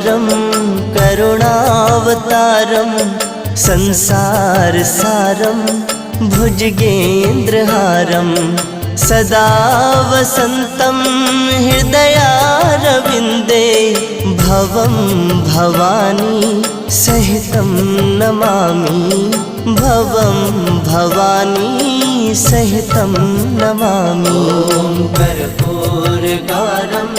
करुणाकरं करुणावतारं संसारसारं भुजगेन्द्रहारं सदा वसन्तं हृदयारविन्दे भवं भवानी सहितं नमामि भवं भवानी सहितं नमामि। कर्पूरगारं